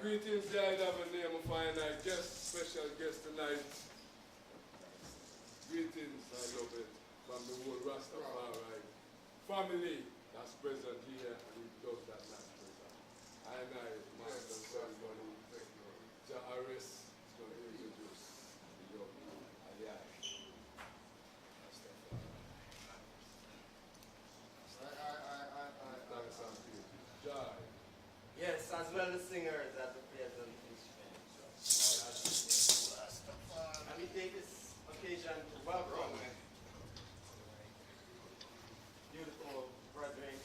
Greetings, I have a name of fine guest, special guest tonight. Greetings, I love it, from the whole Rastafari family that's present here, and he does that not present. And my ceremony, Yogiraj is going to introduce the Yogiraj. Yes, as well as singers that the players on instruments. And we take this occasion to welcome beautiful brethren,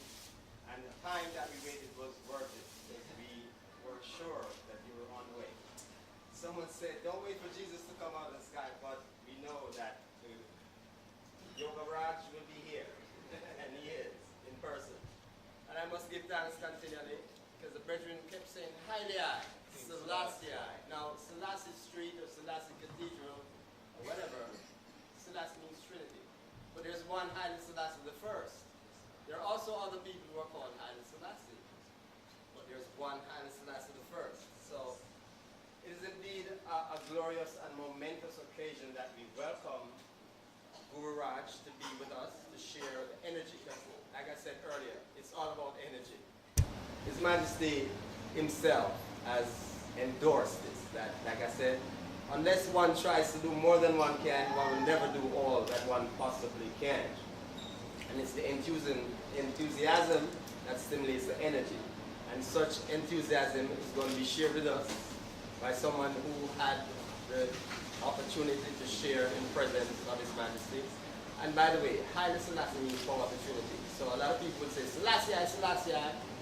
and the time that we waited was worth it, because we were sure that you were on the way. Someone said, don't wait for Jesus to come out of the sky, but we know that Yogiraj will be here, and he is, in person. And I must give thanks continually, because the brethren kept saying, Haile Selassie. Now, Selassie Street or Selassie Cathedral, or whatever, Selassie means Trinity. But there's one Haile Selassie the first. There are also other people who are called Haile Selassie. But there's one Haile Selassie the first. So, it is indeed a glorious and momentous occasion that we welcome Gurunath to be with us, to share the energy. Like I said earlier, it's all about energy. His Majesty himself has endorsed this, that, like I said, unless one tries to do more than one can, one will never do all that one possibly can. And it's the enthusiasm that stimulates the energy. And such enthusiasm is going to be shared with us by someone who had the opportunity to share in presence of His Majesty. And by the way, Haile Selassie means for opportunity. So a lot of people would say, Selassie, Selassie.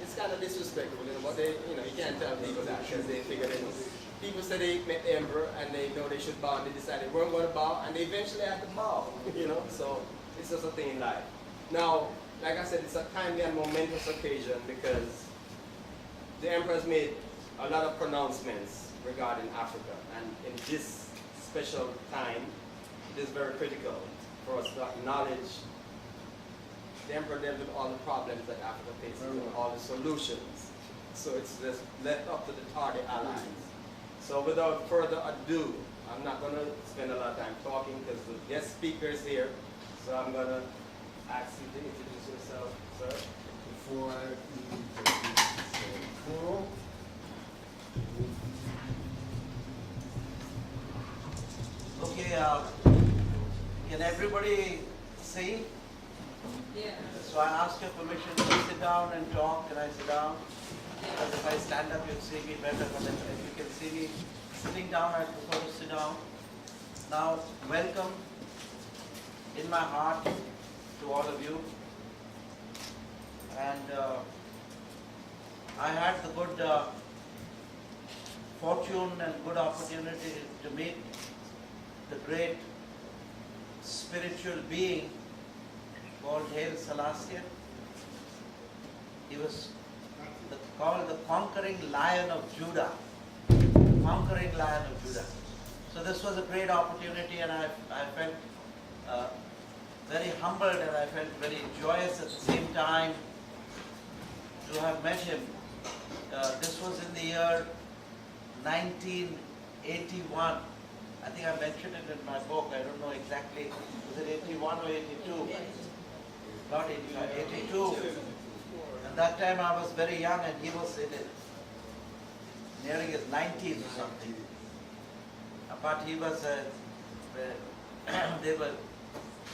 It's kind of disrespectful, but they, you can't tell people that because they figured it out. People said they met the emperor and they know they should bow, and they decided they weren't going to bow, and they eventually had to bow, so it's just a thing in life. Now, like I said, it's a timely and momentous occasion because the emperor has made a lot of pronouncements regarding Africa, and in this special time, it is very critical for us to acknowledge the emperor dealt with all the problems that Africa faces and all the solutions. So it's just left up to the tardy allies. So without further ado, I'm not going to spend a lot of time talking because the guest speaker is here. So I'm going to ask you to introduce yourself, sir. Before I introduce Okay, can everybody see? Yeah. So I ask your permission to sit down and talk. Can I sit down? Because if I stand up, you'll see me better. But if you can see me sitting down, I prefer to sit down. Now, welcome in my heart to all of you. And I had the good fortune and good opportunity to meet the great spiritual being called Haile Selassie. He was called the conquering lion of Judah. The conquering lion of Judah. So this was a great opportunity, and I felt very humbled, and I felt very joyous at the same time to have met him. This was in the year 1981. I think I mentioned it in my book. I don't know exactly. Was it 81 or 82? Not 82. And that time I was very young and he was in it, nearing his 90s or something. But he was,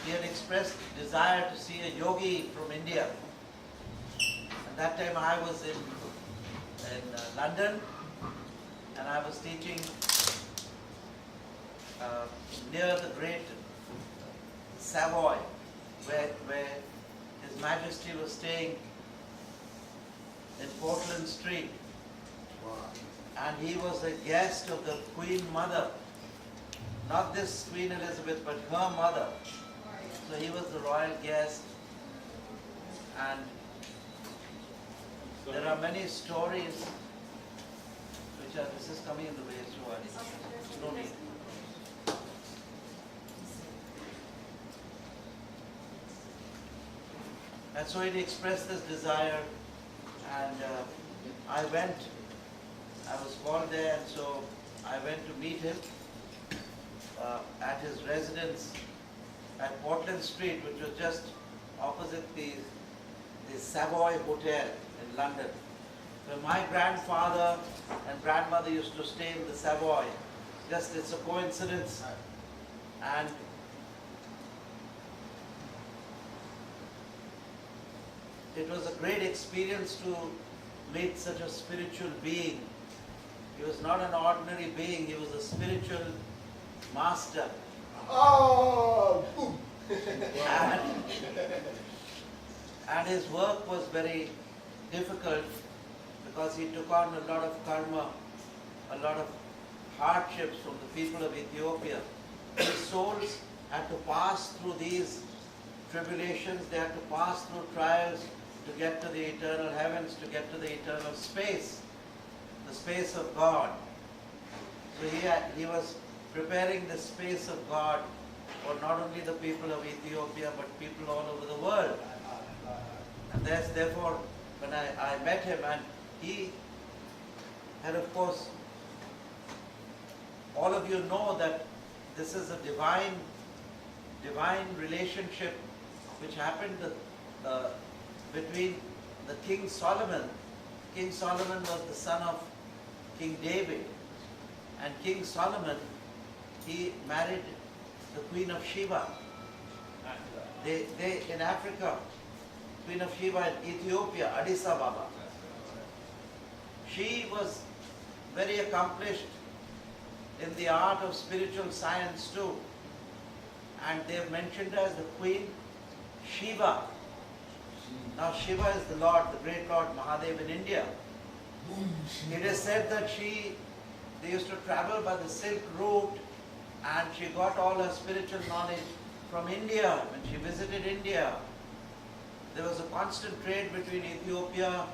he had expressed desire to see a yogi from India. At that time I was in London, and I was teaching near the great Savoy, where His Majesty was staying in Portland Street. Wow. And he was a guest of the Queen Mother. Not this Queen Elizabeth, but her mother. So he was the royal guest. And there are many stories which are, this is coming in the way, so no need. And so he expressed this desire, and I was called there, and so I went to meet him at his residence at Portland Street, which was just opposite the Savoy Hotel in London. So my grandfather and grandmother used to stay in the Savoy. Just, it's a coincidence. And it was a great experience to meet such a spiritual being. He was not an ordinary being, he was a spiritual master. Oh! And his work was very difficult because he took on a lot of karma, a lot of hardships from the people of Ethiopia. His souls had to pass through these tribulations, they had to pass through trials to get to the eternal heavens, to get to the eternal space, the space of God. So he was preparing the space of God for not only the people of Ethiopia, but people all over the world. And therefore, when I met him, and he had, of course, all of you know that this is a divine relationship which happened between the King Solomon. King Solomon was the son of King David, and King Solomon, he married the Queen of Sheba. They in Africa, Queen of Sheba in Ethiopia, Addis Ababa. She was very accomplished in the art of spiritual science too. And they have mentioned her as the Queen Shiva. Now Shiva is the Lord, the great Lord Mahadev in India. It is said that they used to travel by the Silk Route, and she got all her spiritual knowledge from India when she visited India. There was a constant trade between Ethiopia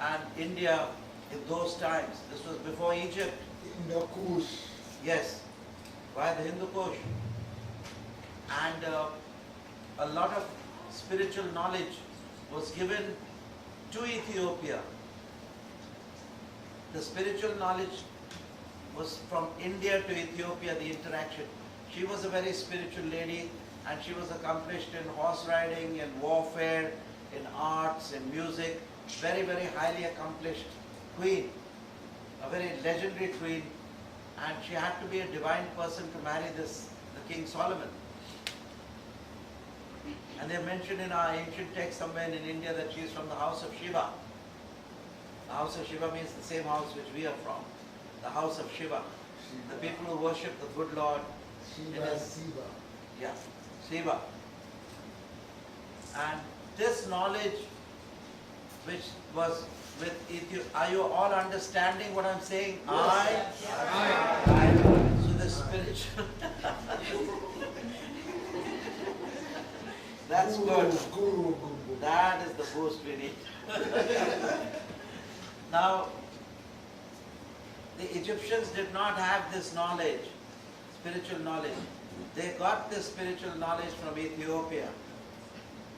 and India in those times. This was before Egypt. In the Kush. Yes, via the Hindu Kush. And a lot of spiritual knowledge was given to Ethiopia. The spiritual knowledge was from India to Ethiopia, the interaction. She was a very spiritual lady, and she was accomplished in horse riding, in warfare, in arts, in music. Very, very highly accomplished queen, a very legendary queen, and she had to be a divine person to marry the King Solomon. And they mentioned in our ancient text somewhere in India that she is from the house of Shiva. The house of Shiva means the same house which we are from, the house of Shiva. The people who worship the good Lord. Shiva. Yeah, Shiva. And this knowledge which was with Ethiopia, are you all understanding what I'm saying? Yes. I. So the spiritual. That's good. That is the boost we need. Now, the Egyptians did not have this knowledge, spiritual knowledge. They got this spiritual knowledge from Ethiopia,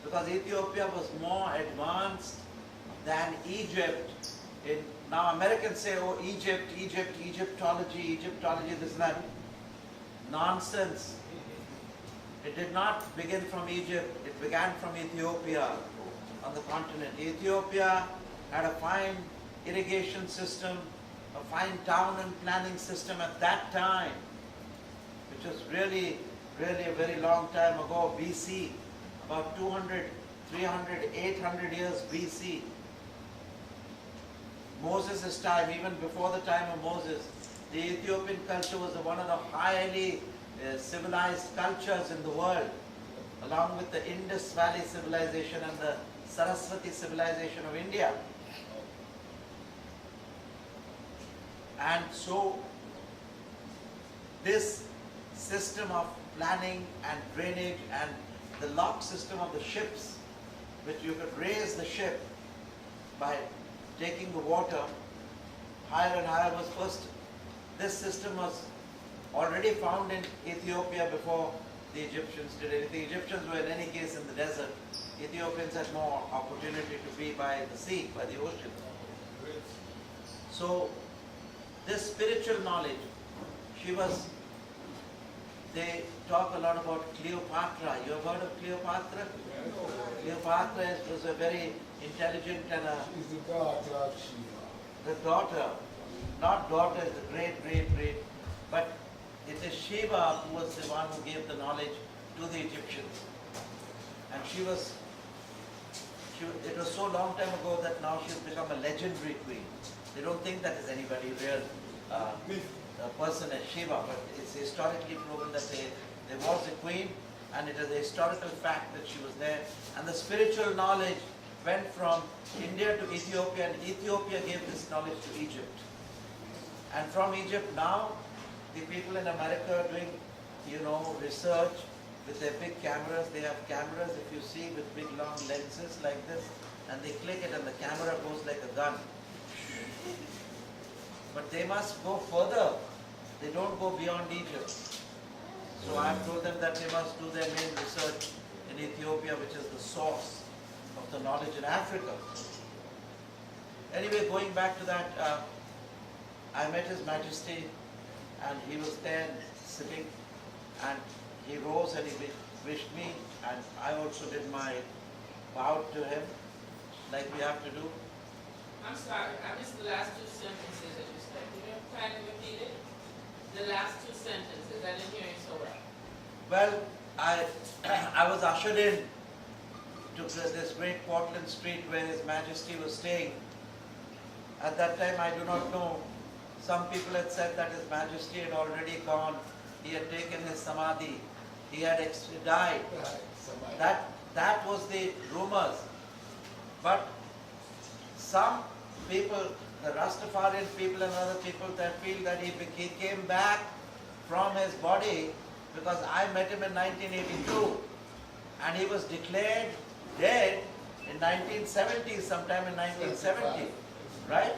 because Ethiopia was more advanced than Egypt. Now Americans say, oh, Egyptology, this and that. Nonsense. It did not begin from Egypt, it began from Ethiopia on the continent. Ethiopia had a fine irrigation system, a fine town and planning system at that time, which was really a very long time ago, BC, about 200, 300, 800 years BC. Moses' time, even before the time of Moses, the Ethiopian culture was one of the highly civilized cultures in the world, along with the Indus Valley civilization and the Saraswati civilization of India. And so, this system of planning and drainage and the lock system of the ships, which you could raise the ship by taking the water higher and higher, was first. This system was already found in Ethiopia before the Egyptians did it. The Egyptians were in any case in the desert. Ethiopians had more opportunity to be by the sea, by the ocean. So this spiritual knowledge, they talk a lot about Cleopatra. You have heard of Cleopatra? Cleopatra was a very intelligent and She's the daughter of Shiva. the daughter, not daughter, is the great, but it is Shiva who was the one who gave the knowledge to the Egyptians. And it was so long time ago that now she has become a legendary queen. They don't think that is anybody real a person as Shiva, but it's historically proven that there was a queen, and it is a historical fact that she was there. And the spiritual knowledge went from India to Ethiopia, and Ethiopia gave this knowledge to Egypt. And from Egypt now, the people in America are doing, research with their big cameras. They have cameras, if you see, with big long lenses like this, and they click it and the camera goes like a gun. But they must go further. They don't go beyond Egypt. So I've told them that they must do their main research in Ethiopia, which is the source of the knowledge in Africa. Anyway, going back to that, I met His Majesty, and he was there sitting, and he rose and he wished me, and I also did my bow to him, like we have to do. I'm sorry, I missed the last two sentences that you said. Can you kindly repeat it? The last two sentences, I didn't hear you so well. Well, I was ushered in to this great Portland street where His Majesty was staying. At that time, I do not know. Some people had said that His Majesty had already gone. He had taken his samadhi. He had died. That was the rumors. But some people, the Rastafarian people and other people, that feel that he came back from his body, because I met him in 1982 and he was declared dead in 1970, sometime in 1970, right?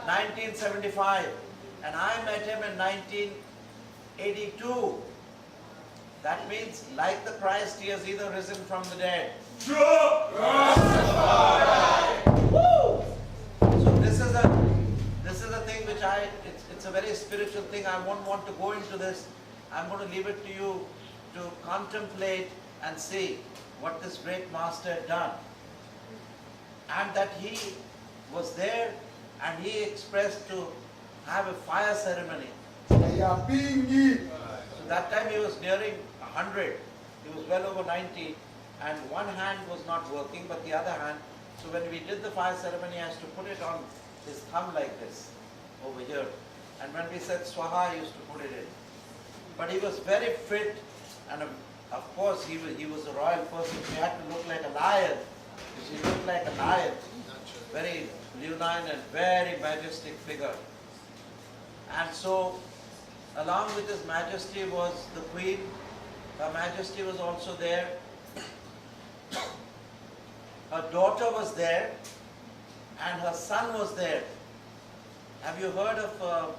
1975. And I met him in 1982. That means, like the Christ, he has either risen from the dead. Woo! So this is a thing which it's a very spiritual thing. I won't want to go into this. I'm going to leave it to you to contemplate and see what this great master had done. And that he was there and he expressed to have a fire ceremony. Nyahbinghi. So that time he was nearing 100. He was well over 90, and one hand was not working, but the other hand. So when we did the fire ceremony, he has to put it on his thumb like this, over here. And when we said Swaha, he used to put it in. But he was very fit, and of course he was a royal person. He had to look like a lion. He looked like a lion, very leonine and very majestic figure. And so, along with His Majesty was the Queen. Her Majesty was also there. Her daughter was there, and her son was there. Have you heard of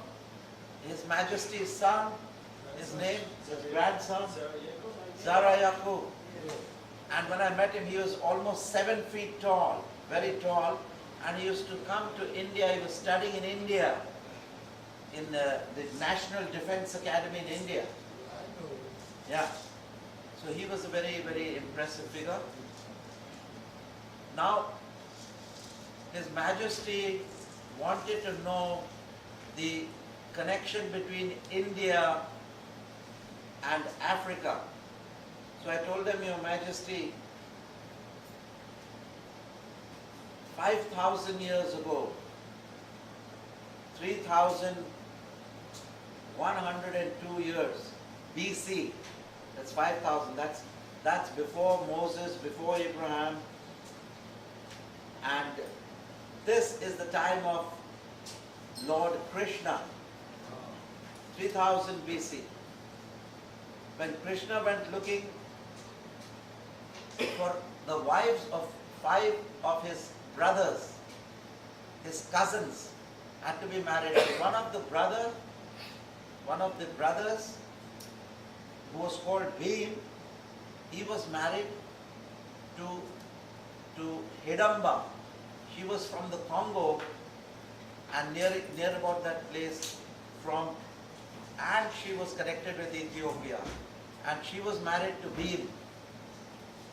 His Majesty's son? His name, his grandson? Zara Yaqub. And when I met him, he was almost 7 feet tall, very tall. And he used to come to India. He was studying in India, in the National Defense Academy in India. Yeah. So he was a very, very impressive figure. Now, His Majesty wanted to know the connection between India and Africa. So I told them, Your Majesty, 5,000 years ago, 3,102 years BC, that's 5,000, that's before Moses, before Abraham, and this is the time of Lord Krishna, 3000 BC. When Krishna went looking for the wives of 5 of his brothers, his cousins had to be married. One of the brothers who was called Bhim, he was married to Hidamba. She was from the Congo and near about that place and she was connected with Ethiopia. And she was married to Bhim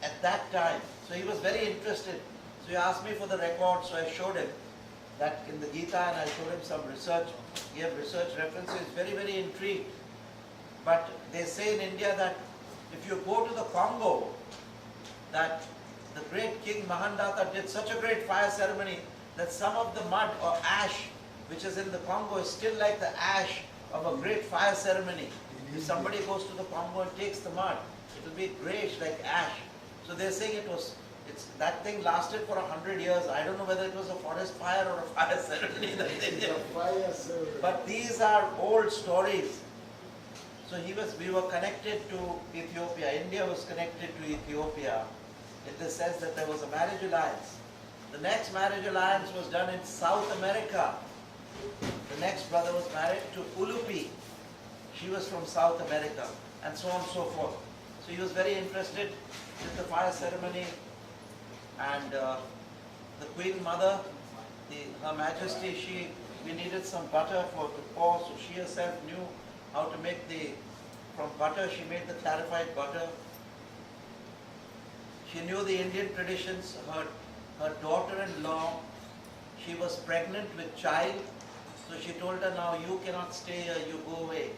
at that time. So he was very interested. So he asked me for the record, so I showed him that in the Gita, and I showed him some research. He had research references, very, very intrigued. But they say in India that if you go to the Congo, that the great King Mahandata did such a great fire ceremony that some of the mud or ash which is in the Congo is still like the ash of a great fire ceremony. If somebody goes to the Congo and takes the mud, it will be grayish like ash. So they're saying that thing lasted for 100 years. I don't know whether it was a forest fire or a fire ceremony that they did. But these are old stories. So we were connected to Ethiopia. India was connected to Ethiopia in the sense that there was a marriage alliance. The next marriage alliance was done in South America. The next brother was married to Ulupi. She was from South America, and so on and so forth. So he was very interested in the fire ceremony, and the Queen Mother, Her Majesty, we needed some butter to pour, so she herself knew how to make from butter she made the clarified butter. She knew the Indian traditions. Her daughter-in-law, she was pregnant with child, so she told her, now you cannot stay here, you go away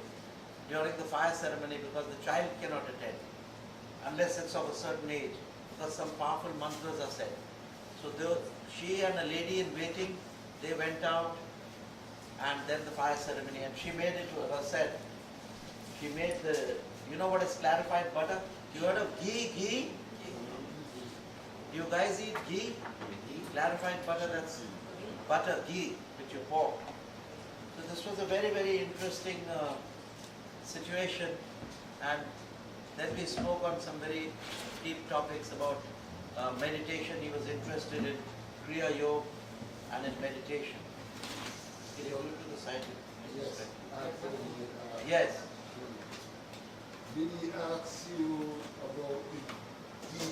during the fire ceremony because the child cannot attend unless it's of a certain age, because some powerful mantras are said. So she and a lady in waiting, they went out, and then the fire ceremony, and she made it herself. She made you know what is clarified butter? You heard of ghee? You guys eat ghee? Clarified butter, that's butter, ghee, which you pour. So this was a very, very interesting situation, and then we spoke on some very deep topics about meditation. He was interested in Kriya Yoga and in meditation. Can you hold it to the side? Yes. Yes. Did he ask you about the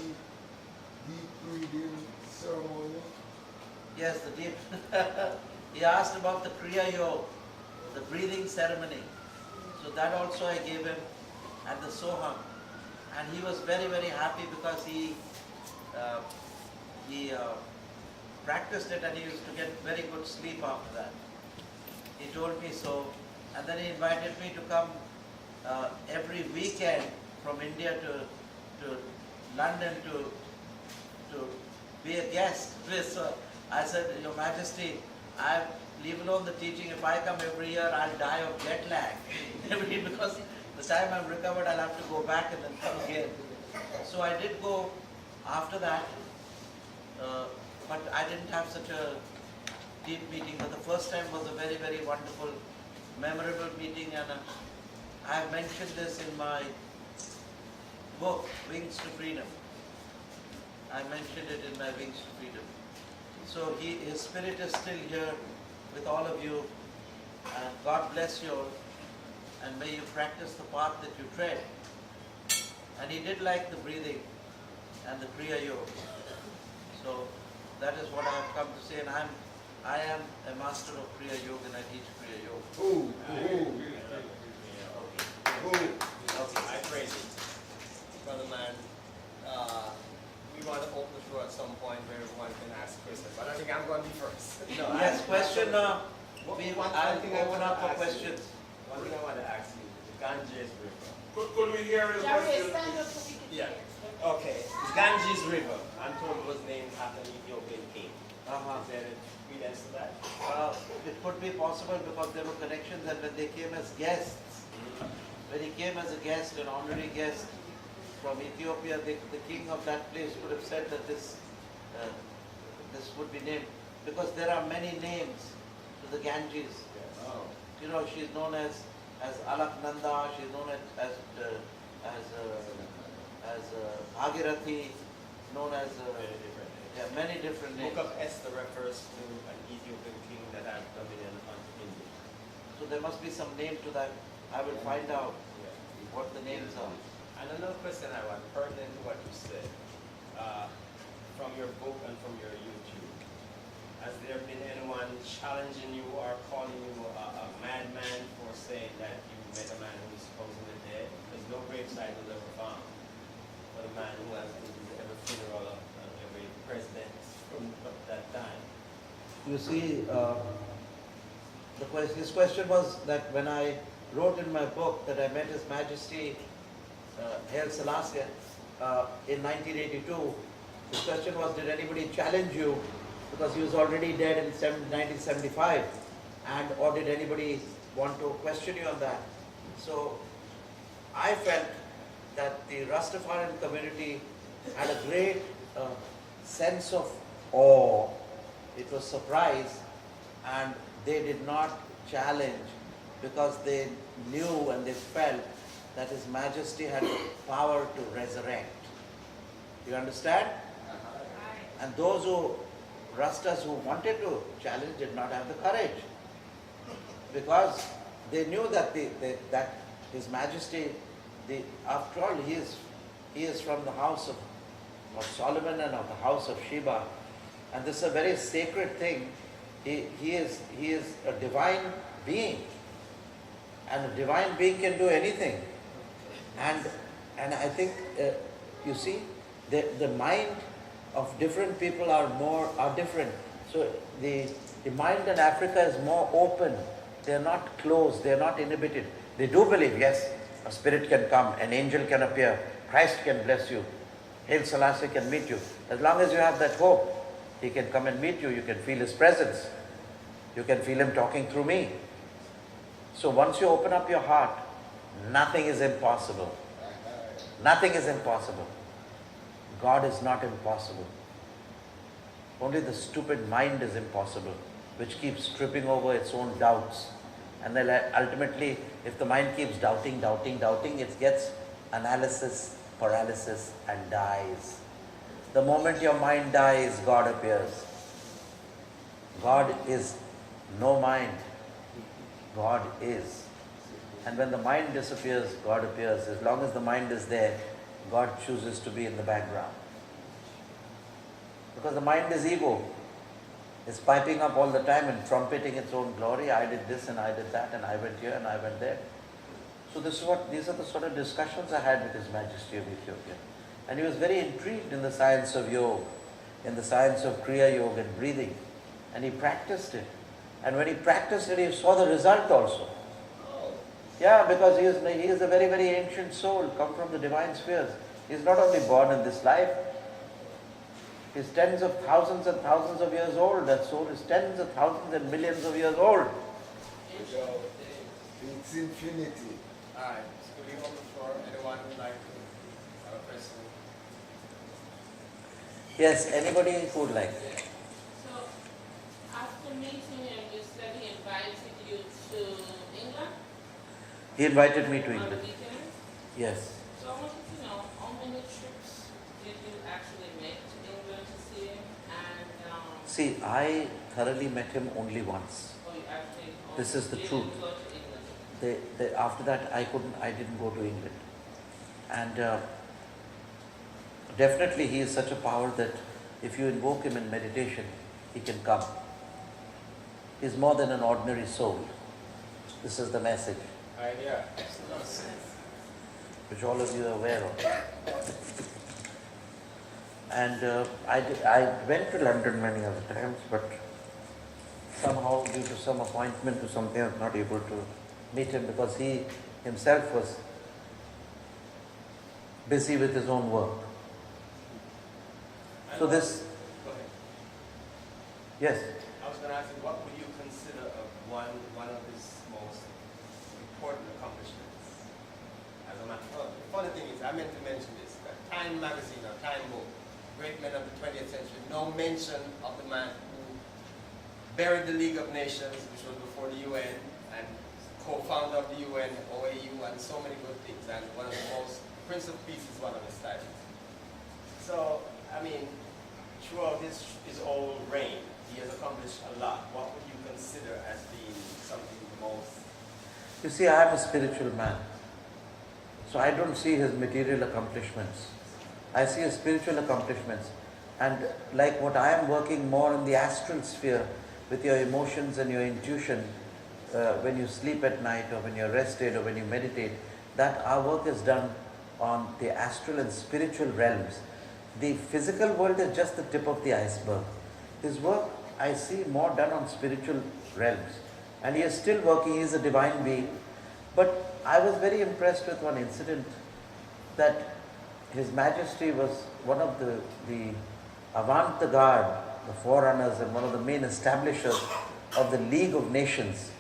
deep breathing ceremony? Yes, the deep. He asked about the Kriya Yoga, the breathing ceremony. So that also I gave him, and the Soham. And he was very, very happy because he practiced it and he used to get very good sleep after that. He told me so. And then he invited me to come every weekend from India to London to be a guest. So I said, Your Majesty, leave alone the teaching. If I come every year, I'll die of jet lag. Because the time I'm recovered, I'll have to go back and then come again. So I did go after that, but I didn't have such a deep meeting. But the first time was a very, very wonderful, memorable meeting, and I have mentioned this in my book, Wings to Freedom. I mentioned it in my Wings to Freedom. So his spirit is still here with all of you, and God bless you all, and may you practice the path that you tread. And he did like the breathing and the Kriya Yoga. So that is what I have come to say, and I am a master of Kriya Yoga, and I teach Kriya Yoga. I praise you. Brother man, we want to open the floor at some point where everyone can ask questions. question, but I think I'm going to be first. No, Yes, question, I'll I'll open up for questions. One thing I want to ask you, the Ganges River. Could we hear his Jerry, question? stand up so we can Yeah. hear. Okay, the Ganges River, I'm told was named after an Ethiopian king. Is there a credence to that? It could be possible because there were connections, and when they came as guests, when he came as a guest, an honorary guest from Ethiopia, the king of that place would have said that this would be named, because there are many names to the Ganges. Oh. You know, she's known as Alaknanda, she's known as Bhagirathi, known as Very different names. yeah, many different names. Book of Esther refers to an Ethiopian king that had dominion on India. So there must be some name to that. I will find out what the names are. And another question I want, pertinent to what you said, from your book and from your YouTube, has there been anyone challenging you or calling you a madman for saying that you met a man who is supposedly dead? Because no gravesite was ever found for the man who has been to every funeral of every president from that time. You see, his question was that when I wrote in my book that I met His Majesty Haile Selassie in 1982, his question was, did anybody challenge you because he was already dead in 1975, and or did anybody want to question you on that? So I felt that the Rastafarian community had a great sense of awe. It was surprise, and they did not challenge because they knew and they felt that His Majesty had power to resurrect. You understand? And those Rastas who wanted to challenge did not have the courage, because they knew that that His Majesty, after all, he is from the house of Solomon and of the house of Sheba, and this is a very sacred thing. He is a divine being, and a divine being can do anything. And I think you see the mind of different people are different. So the mind in Africa is more open. They are not closed. They are not inhibited. They do believe, yes, a spirit can come, an angel can appear, Christ can bless you, Haile Selassie can meet you. As long as you have that hope, He can come and meet you. You can feel His presence. You can feel Him talking through me. So once you open up your heart, nothing is impossible. Nothing is impossible. God is not impossible. Only the stupid mind is impossible, which keeps tripping over its own doubts. And then ultimately, if the mind keeps doubting, it gets analysis, paralysis, and dies. The moment your mind dies, God appears. God is no mind. God is. And when the mind disappears, God appears. As long as the mind is there, God chooses to be in the background. Because the mind is ego. It's piping up all the time and trumpeting its own glory. I did this and I did that and I went here and I went there. So these are the sort of discussions I had with His Majesty of Ethiopia. And he was very intrigued in the science of yoga, in the science of Kriya Yoga and breathing. And he practiced it. And when he practiced it, he saw the result also. Yeah, because he is a very, very ancient soul, come from the divine spheres. He is not only born in this life, he is tens of thousands and thousands of years old. That soul is tens of thousands and millions of years old. It's infinity. Alright, so we open for anyone who would like to have a question. Yes, anybody who would like. So, after meeting him, you said he invited you to England? He invited me to On the England. weekends? Yes. So I wanted to know, how many trips did you actually make to England to see him? And, See, I thoroughly met him only once. oh, you actually This is the didn't truth. go to England? After that, I didn't go to England. And definitely he is such a power that if you invoke him in meditation, he can come. He is more than an ordinary soul. This is the message, Idea. which all of you are aware of. And I went to London many other times, but somehow due to some appointment or something, I was not able to meet him because he himself was busy with his own work. So this, Go ahead. yes, I was going to ask you, what would you consider one of his most important accomplishments? As a matter of the funny thing is, I meant to mention this, that Time magazine or Time book, Great Men of the 20th Century, no mention of the man who buried the League of Nations, which was before the UN, and co-founder of the UN, OAU, and so many good things, and one of the most, Prince of Peace is one of his titles. So, I mean, throughout his whole reign, he has accomplished a lot. What would you consider as being something the most? you see, I am a spiritual man. So I don't see his material accomplishments. I see his spiritual accomplishments. And like what I am working more in the astral sphere with your emotions and your intuition, when you sleep at night or when you're rested or when you meditate, that our work is done on the astral and spiritual realms. The physical world is just the tip of the iceberg. His work I see more done on spiritual realms. And he is still working, he is a divine being. But I was very impressed with one incident, that His Majesty was one of the avant-garde, the forerunners and one of the main establishers of the League of Nations.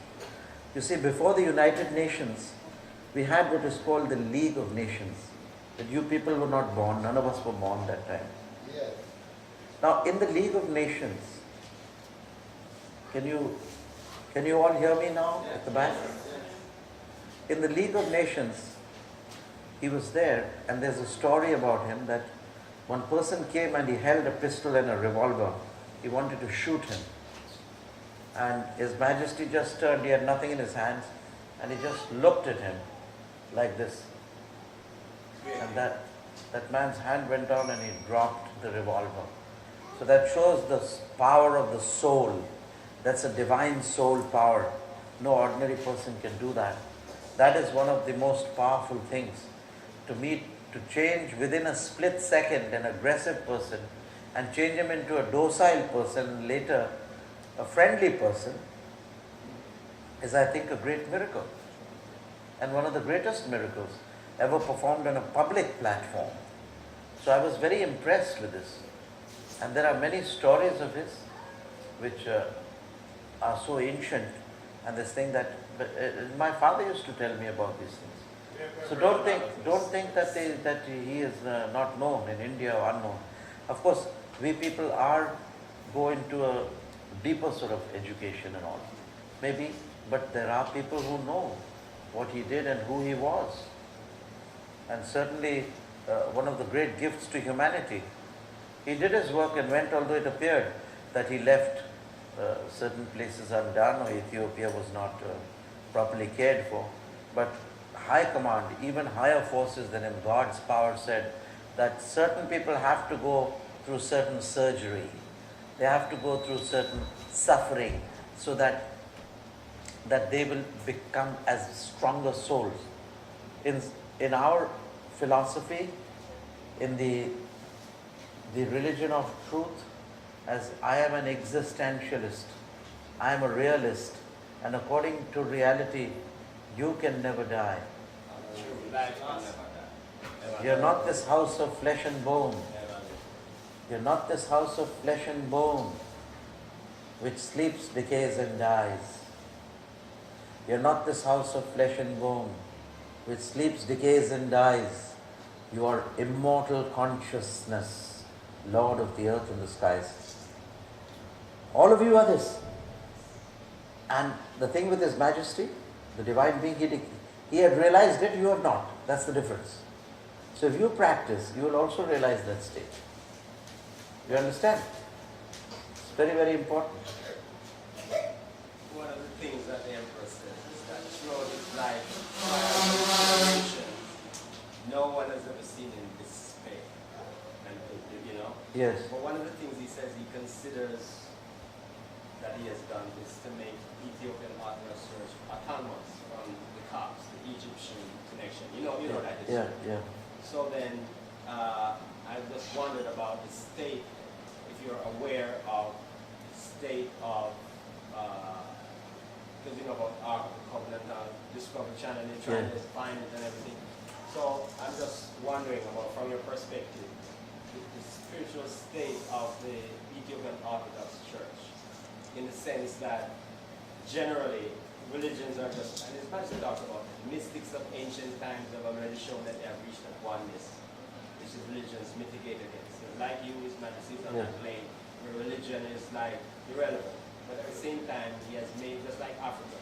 You see, before the United Nations, we had what is called the League of Nations. That you people were not born, none of us were born that time. Yes. Now, in the League of Nations, can you all hear me now at the back? In the League of Nations, he was there, and there's a story about him that one person came and he held a pistol and a revolver. He wanted to shoot him. And His Majesty just turned, he had nothing in his hands, and he just looked at him like this. And that man's hand went down and he dropped the revolver. So that shows the power of the soul. That's a divine soul power. No ordinary person can do that. That is one of the most powerful things. To change within a split second an aggressive person and change him into a docile person and later a friendly person is, I think, a great miracle. And one of the greatest miracles ever performed on a public platform. So I was very impressed with this. And there are many stories of his which are so ancient, and this thing that my father used to tell me about these things. So don't think that he is not known in India or unknown. Of course, we people are going to a deeper sort of education and all, maybe, but there are people who know what he did and who he was. And certainly one of the great gifts to humanity. He did his work and went, although it appeared that he left certain places undone, or Ethiopia was not properly cared for. But high command, even higher forces than him, God's power, said that certain people have to go through certain surgery. They have to go through certain suffering so that they will become as stronger souls. In our philosophy, in the religion of truth, as I am an existentialist, I am a realist, and according to reality, you can never die. You're not this house of flesh and bone. You're not this house of flesh and bone, which sleeps, decays and dies. You're not this house of flesh and bone, which sleeps, decays and dies. You are immortal consciousness, Lord of the earth and the skies. All of you are this. And the thing with His Majesty, the divine being, he had realized it, you have not. That's the difference. So if you practice, you will also realize that state. You understand? It's very, very important. One of the things that the Emperor says is that throughout his life, no one has ever seen him despair. And, you know? Yes. But one of the things he says he considers that he has done is to make Ethiopian Orthodox Church autonomous from the Copts, the Egyptian connection. You know that history. Yeah. So then, I just wondered about the state, if you're aware of state of, because you know about Ark of the Covenant, Discovery Channel, they're trying to find it and everything. So I'm just wondering about, from your perspective, the spiritual state of the Ethiopian Orthodox Church, in the sense that generally religions are just, and especially talk about it, mystics of ancient times have already shown that they have reached that oneness, which is religions mitigate against. So like you, is not on that plane, where religion is like irrelevant. But at the same time, he has made, just like Africa.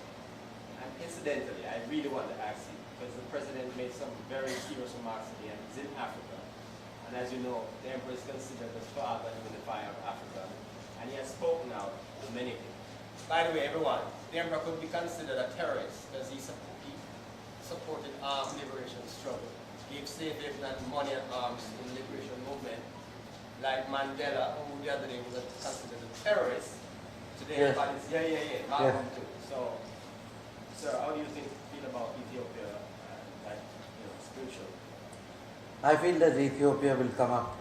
And incidentally, I really want to ask you, because the president made some very serious remarks today, and he's in Africa. And as you know, the emperor is considered the father and the fire of Africa. And he has spoken out to many people. By the way, everyone, the emperor could be considered a terrorist because he supported armed liberation struggle. Gave safe haven and money and arms in the liberation movement. Like Mandela, who the other day was considered a terrorist. Today, everybody's, Malcolm too. So, sir, how do you feel about Ethiopia, spiritual? I feel that Ethiopia will come up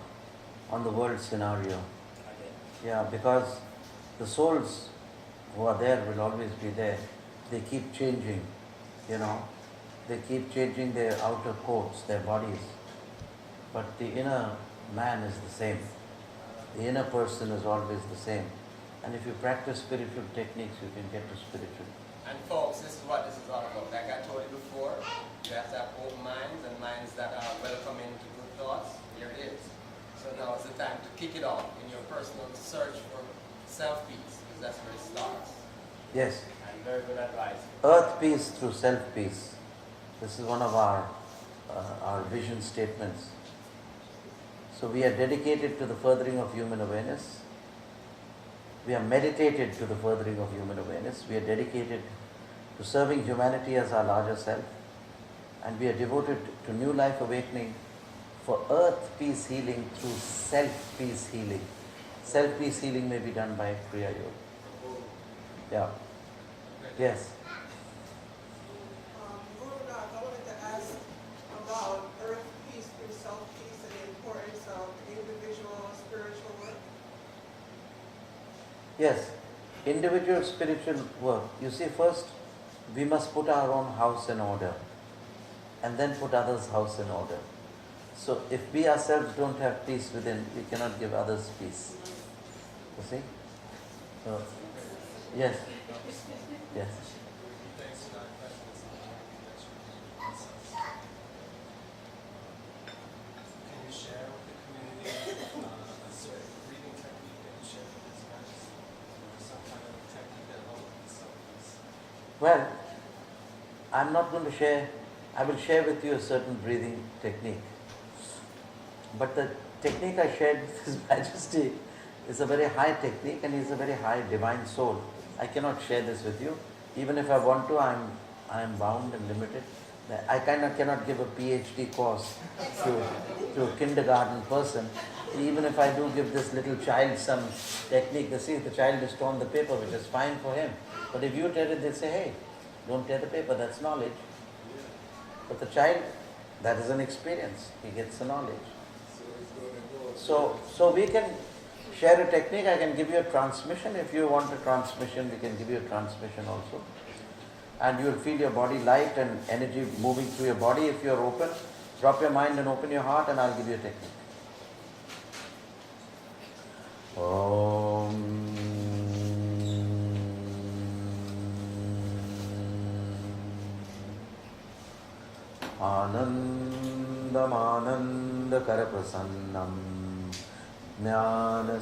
on the world scenario. Okay. Yeah, because the souls who are there will always be there. They keep changing, They keep changing their outer coats, their bodies. But the inner man is the same. The inner person is always the same. And if you practice spiritual techniques, you can get to spiritual. And folks, this is what this is all about. Like I told you before, you have to have open minds and minds that are welcoming to good thoughts. Here it is. So now is the time to kick it off in your personal search for self-peace, because that's where it starts. Yes. And very good advice. Earth peace through self-peace. This is one of our vision statements. So we are dedicated to the furthering of human awareness. We are meditated to the furthering of human awareness. We are dedicated to serving humanity as our larger self. And we are devoted to new life awakening for earth peace healing through self-peace healing. Self-peace healing may be done by Kriya Yoga. Yeah. Yes. Gurunath, I wanted to ask about earth peace through self-peace and the importance of individual spiritual work. Yes. Individual spiritual work. You see, first we must put our own house in order and then put others' house in order. So if we ourselves don't have peace within, we cannot give others peace. You see? So, yes. Yes. Can you share with the community a certain breathing technique that you share with these guys? Or some kind of technique that helps self-peace? Well, I'm not going to share, I will share with you a certain breathing technique. But the technique I shared with His Majesty is a very high technique and he's a very high divine soul. I cannot share this with you. Even if I want to, I am bound and limited. I cannot give a PhD course to a kindergarten person. Even if I do give this little child some technique, they see the child has torn the paper, which is fine for him. But if you tear it, they say, hey, don't tear the paper, that's knowledge. But the child, that is an experience. He gets the knowledge. So we can share a technique. I can give you a transmission. If you want a transmission, we can give you a transmission also. And you will feel your body light and energy moving through your body. If you are open, drop your mind and open your heart and I'll give you a technique. Om. Anandam Ananda Karaprasannam Jnana